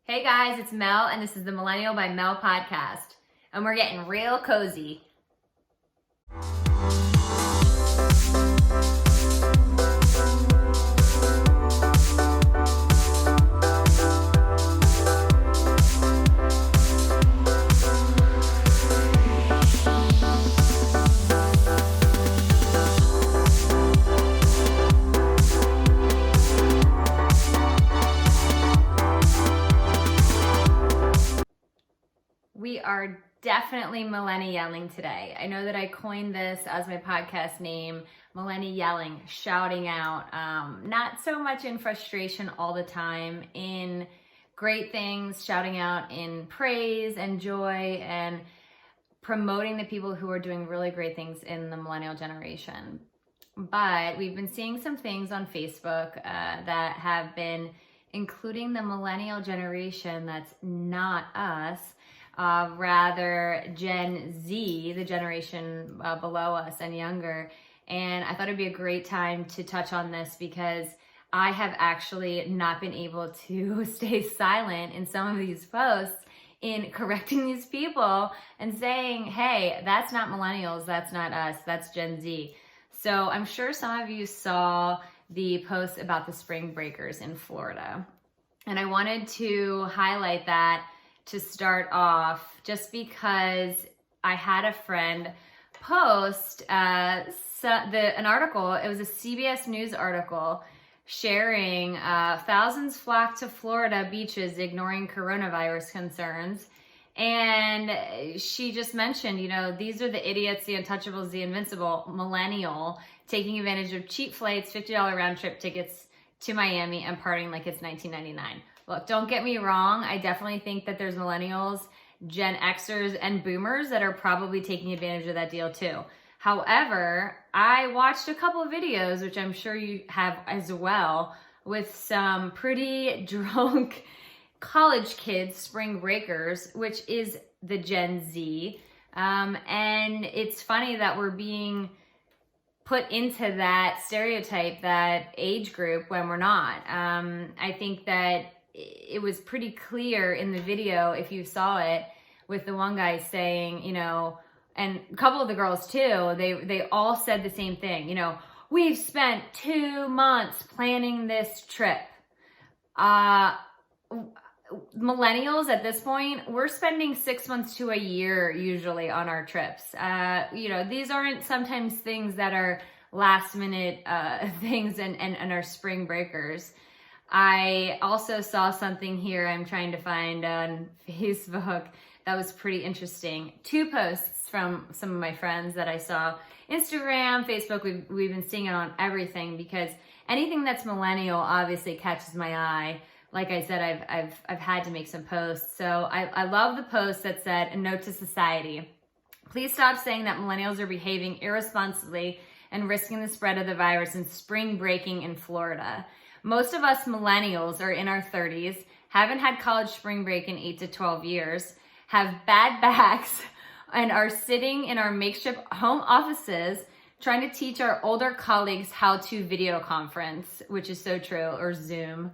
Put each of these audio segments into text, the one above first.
Hey guys, it's Mel, and this is the Millennial by Mel podcast, and we're getting real cozy. We are definitely millennialing today. I know that I coined this as my podcast name, millennialing, shouting out, not so much in frustration all the time, in great things, shouting out in praise and joy and promoting the people who are doing really great things in the millennial generation. But we've been seeing some things on Facebook that have been including the millennial generation that's not us, rather Gen Z, the generation below us and younger. And I thought it'd be a great time to touch on this because I have actually not been able to stay silent in some of these posts in correcting these people and saying, hey, that's not millennials, that's not us, that's Gen Z. So I'm sure some of you saw the post about the spring breakers in Florida. And I wanted to highlight that to start off, just because I had a friend post an article. It was a CBS News article sharing thousands flock to Florida beaches ignoring coronavirus concerns. And she just mentioned, these are the idiots, the untouchables, the invincible millennial taking advantage of cheap flights, $50 round trip tickets to Miami and partying like it's 1999. Look, don't get me wrong. I definitely think that there's millennials, Gen Xers, and boomers that are probably taking advantage of that deal too. However, I watched a couple of videos, which I'm sure you have as well, with some pretty drunk college kids, spring breakers, which is the Gen Z. And it's funny that we're being put into that stereotype, that age group, when we're not. I think that it was pretty clear in the video, if you saw it, with the one guy saying, and a couple of the girls too, they all said the same thing, we've spent 2 months planning this trip. Millennials at this point, we're spending 6 months to a year usually on our trips. These aren't sometimes things that are last minute things and are spring breakers. I also saw something here I'm trying to find on Facebook that was pretty interesting. 2 posts from some of my friends that I saw. Instagram, Facebook, we've been seeing it on everything because anything that's millennial obviously catches my eye. Like I said, I've had to make some posts. So I love the post that said, a note to society. Please stop saying that millennials are behaving irresponsibly and risking the spread of the virus and spring breaking in Florida. Most of us millennials are in our 30s, haven't had college spring break in 8 to 12 years, have bad backs, and are sitting in our makeshift home offices trying to teach our older colleagues how to video conference, which is so true, or Zoom.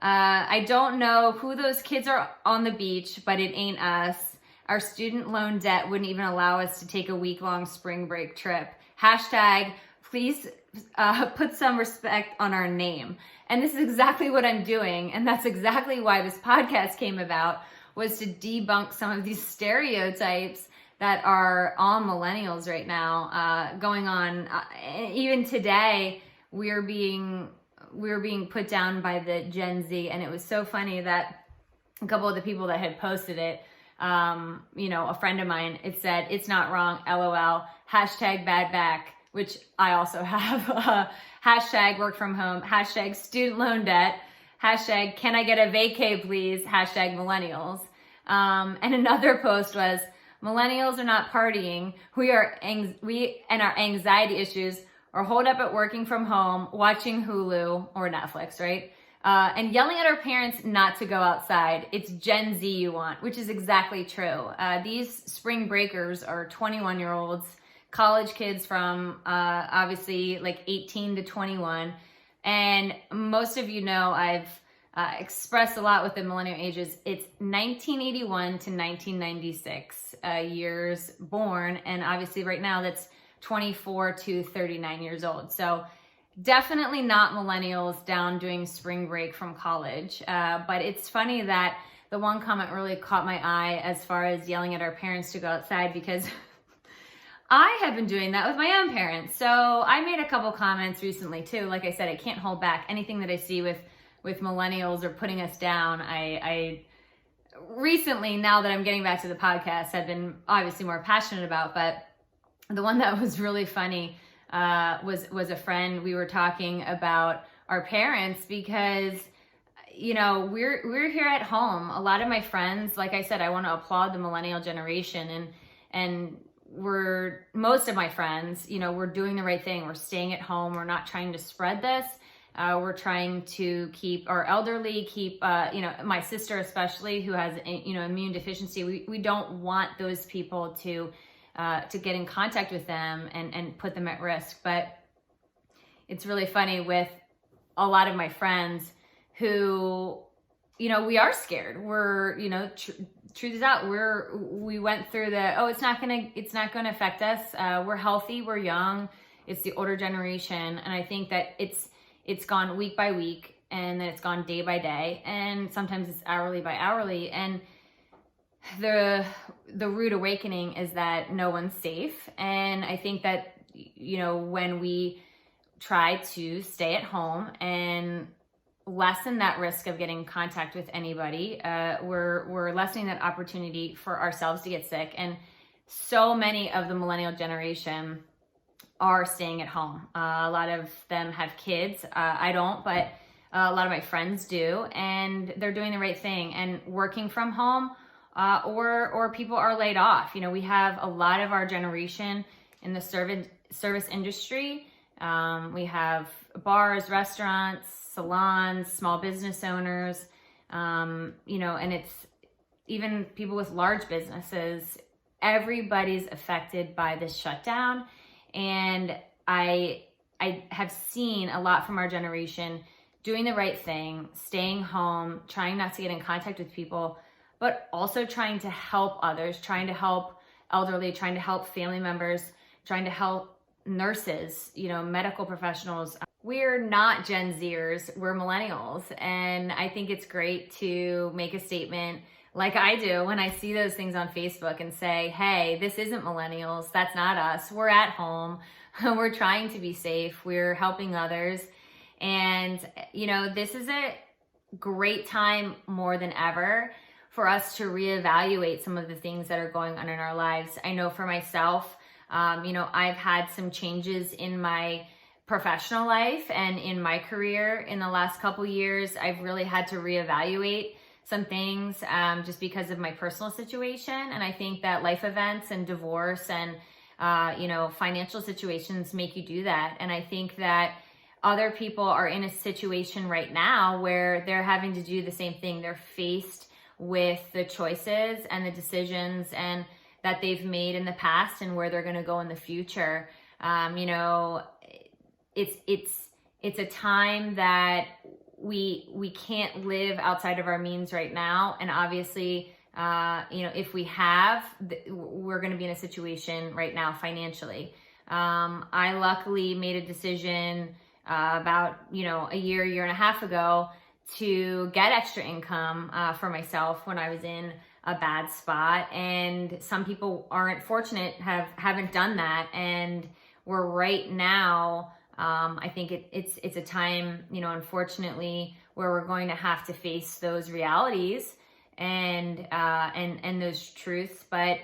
I don't know who those kids are on the beach, but it ain't us. Our student loan debt wouldn't even allow us to take a week-long spring break trip. Hashtag, please put some respect on our name. And this is exactly what I'm doing. And that's exactly why this podcast came about, was to debunk some of these stereotypes that are on millennials right now, going on. Even today, we're being put down by the Gen Z. And it was so funny that a couple of the people that had posted it, a friend of mine, it said, it's not wrong, LOL, hashtag bad back, which I also have, hashtag work from home, hashtag student loan debt, hashtag can I get a vacay please, hashtag millennials. And another post was, millennials are not partying, we and our anxiety issues are holed up at working from home, watching Hulu or Netflix, right? And yelling at our parents not to go outside. It's Gen Z you want, which is exactly true. These spring breakers are 21-year-olds, college kids from obviously like 18 to 21. And most of you know I've expressed a lot with the millennial ages. It's 1981 to 1996 years born, and obviously right now that's 24 to 39 years old. So definitely not millennials down doing spring break from college. But it's funny that the one comment really caught my eye as far as yelling at our parents to go outside, because I have been doing that with my own parents. So I made a couple comments recently too. Like I said, I can't hold back. Anything that I see with millennials or putting us down, I recently, now that I'm getting back to the podcast, have been obviously more passionate about. But the one that was really funny was a friend. We were talking about our parents because, you know, we're here at home. A lot of my friends, like I said, I want to applaud the millennial generation, and most of my friends, you know, we're doing the right thing. We're staying at home. We're not trying to spread this. We're trying to keep our elderly, you know, my sister especially, who has, you know, immune deficiency. We don't want those people to get in contact with them and put them at risk. But it's really funny with a lot of my friends who, you know, we are scared. We're, you know, truth is out. We went through it's not gonna affect us. We're healthy. We're young. It's the older generation, and I think that it's gone week by week, and then it's gone day by day, and sometimes it's hourly by hourly. And the rude awakening is that no one's safe. And I think that, you know, when we try to stay at home and lessen that risk of getting in contact with anybody, we're lessening that opportunity for ourselves to get sick. And so many of the millennial generation are staying at home. A lot of them have kids. I don't, but a lot of my friends do, and they're doing the right thing and working from home, or people are laid off. You know, we have a lot of our generation in the service industry. We have bars, restaurants, salons, small business owners, you know, and it's even people with large businesses. Everybody's affected by this shutdown. And I have seen a lot from our generation doing the right thing, staying home, trying not to get in contact with people, but also trying to help others, trying to help elderly, trying to help family members, trying to help nurses, you know, medical professionals. We're not Gen Zers, we're millennials. And I think it's great to make a statement like I do when I see those things on Facebook and say, hey, this isn't millennials. That's not us. We're at home. We're trying to be safe. We're helping others. And, you know, this is a great time more than ever for us to reevaluate some of the things that are going on in our lives. I know for myself, you know, I've had some changes in my professional life and in my career in the last couple years. I've really had to reevaluate some things just because of my personal situation. And I think that life events and divorce and, you know, financial situations make you do that. And I think that other people are in a situation right now where they're having to do the same thing. They're faced with the choices and the decisions and that they've made in the past and where they're going to go in the future. You know, it's a time that we can't live outside of our means right now. And obviously, you know, if we have, we're going to be in a situation right now financially. I luckily made a decision about, you know, a year and a half ago to get extra income for myself when I was in a bad spot. And some people aren't fortunate, haven't done that. And we're right now, I think it's a time, you know, unfortunately, where we're going to have to face those realities and those truths. But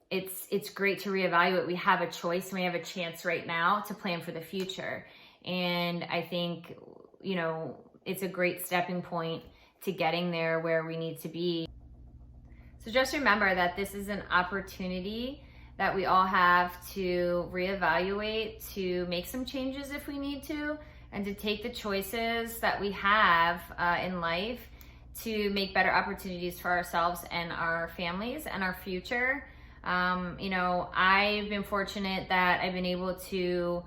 it's great to reevaluate. We have a choice and we have a chance right now to plan for the future. And I think, you know, it's a great stepping point to getting there where we need to be. So just remember that this is an opportunity that we all have to reevaluate, to make some changes if we need to, and to take the choices that we have in life to make better opportunities for ourselves and our families and our future. You know, I've been fortunate that I've been able to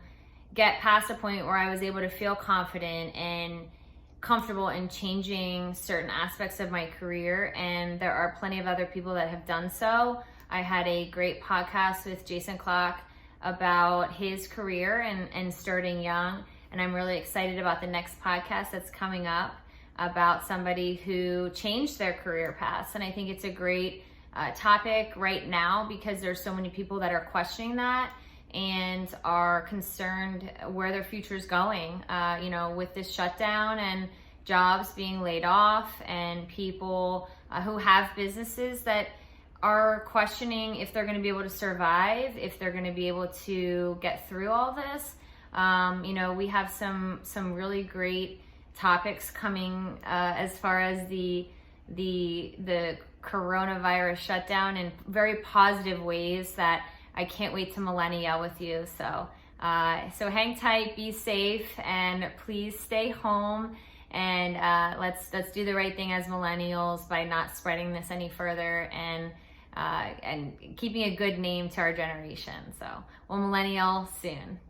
get past a point where I was able to feel confident and comfortable in changing certain aspects of my career, and there are plenty of other people that have done so. I had a great podcast with Jason Klock about his career and starting young, and I'm really excited about the next podcast that's coming up about somebody who changed their career paths. And I think it's a great topic right now because there's so many people that are questioning that and are concerned where their future is going, with this shutdown and jobs being laid off, and people who have businesses that are questioning if they're going to be able to survive, if they're going to be able to get through all this. We have some really great topics coming as far as the coronavirus shutdown in very positive ways that I can't wait to millennial with you. So hang tight, be safe, and please stay home. And let's do the right thing as millennials by not spreading this any further and keeping a good name to our generation. So we'll millennial soon.